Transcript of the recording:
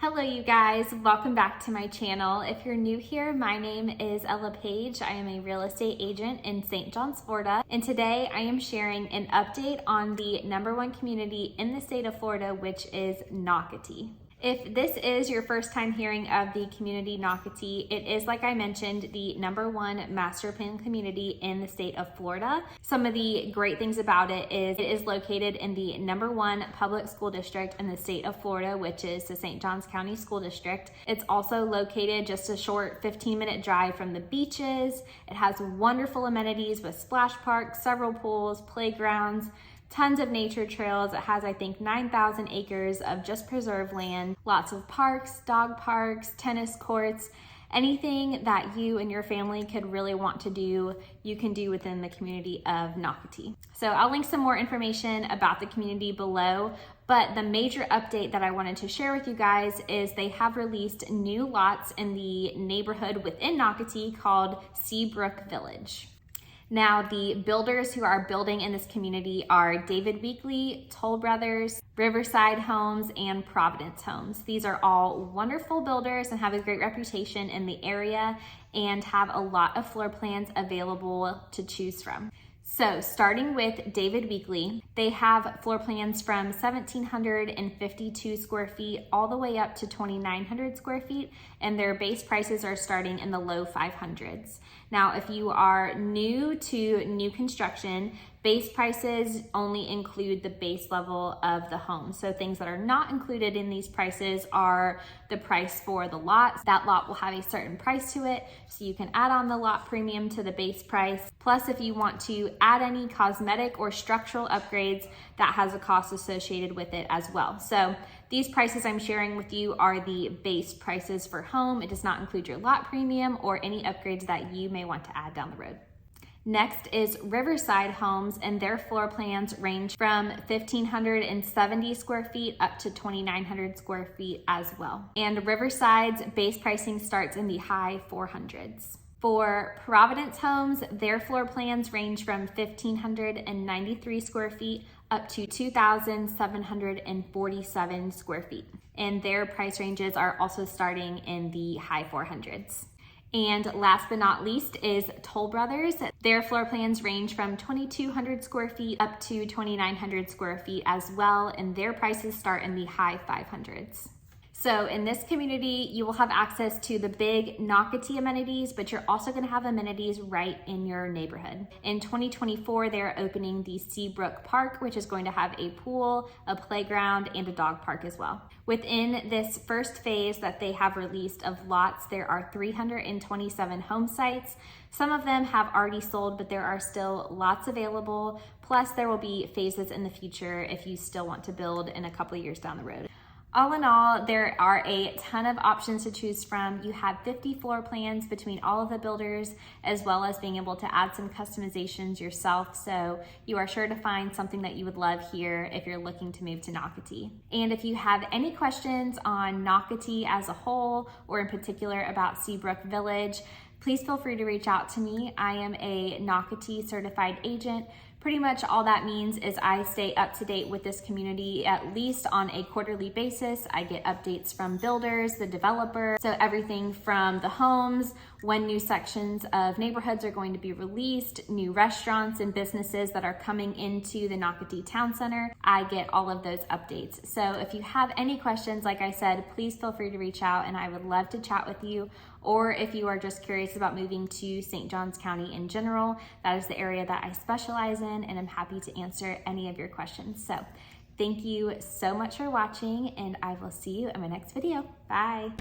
Hello you guys, welcome back to my channel. If you're new here, my name is Paige. I am a real estate agent in St. John's, Florida. And today I am sharing an update on the #1 community in the state of Florida, which is Nocatee. If this is your first time hearing of the community Nocatee, it is, like I mentioned, the #1 master plan community in the state of Florida. Some of the great things about it is located in the #1 public school district in the state of Florida, which is the St. Johns County School District. It's also located just a short 15-minute drive from the beaches. It has wonderful amenities with splash parks, several pools, playgrounds, tons of nature trails. It has, I think, 9,000 acres of just preserved land, lots of parks, dog parks, tennis courts, anything that you and your family could really want to do, you can do within the community of Nocatee. So I'll link some more information about the community below, but the major update that I wanted to share with you guys is they have released new lots in the neighborhood within Nocatee called Seabrook Village. Now, the builders who are building in this community are David Weekley, Toll Brothers, Riverside Homes, and Providence Homes. These are all wonderful builders and have a great reputation in the area and have a lot of floor plans available to choose from. So starting with David Weekley, they have floor plans from 1,752 square feet all the way up to 2,900 square feet, and their base prices are starting in the low 500s. Now, if you are new to new construction, base prices only include the base level of the home. So things that are not included in these prices are the price for the lot. That lot will have a certain price to it, so you can add on the lot premium to the base price. Plus, if you want to add any cosmetic or structural upgrades, that has a cost associated with it as well. So these prices I'm sharing with you are the base prices for home. It does not include your lot premium or any upgrades that you may want to add down the road. Next is Riverside Homes, and their floor plans range from 1,570 square feet up to 2,900 square feet as well. And Riverside's base pricing starts in the high 400s. For Providence Homes, their floor plans range from 1,593 square feet up to 2,747 square feet. And their price ranges are also starting in the high 400s. And last but not least is Toll Brothers. Their floor plans range from 2,200 square feet up to 2,900 square feet as well, and their prices start in the high 500s. So in this community, you will have access to the big Nocatee amenities, but you're also going to have amenities right in your neighborhood. In 2024, they're opening the Seabrook Park, which is going to have a pool, a playground, and a dog park as well. Within this first phase that they have released of lots, there are 327 home sites. Some of them have already sold, but there are still lots available. Plus, there will be phases in the future if you still want to build in a couple of years down the road. All in all, there are a ton of options to choose from. You have 50 floor plans between all of the builders, as well as being able to add some customizations yourself. So you are sure to find something that you would love here if you're looking to move to Nocatee. And if you have any questions on Nocatee as a whole, or in particular about Seabrook Village, please feel free to reach out to me. I am a Nocatee certified agent. Pretty much all that means is I stay up to date with this community at least on a quarterly basis. I get updates from builders, the developer, so everything from the homes, when new sections of neighborhoods are going to be released, new restaurants and businesses that are coming into the Nocatee Town Center. I get all of those updates. So if you have any questions, like I said, please feel free to reach out and I would love to chat with you. Or if you are just curious about moving to St. Johns County in general, that is the area that I specialize in, and I'm happy to answer any of your questions. So thank you so much for watching, and I will see you in my next video. Bye.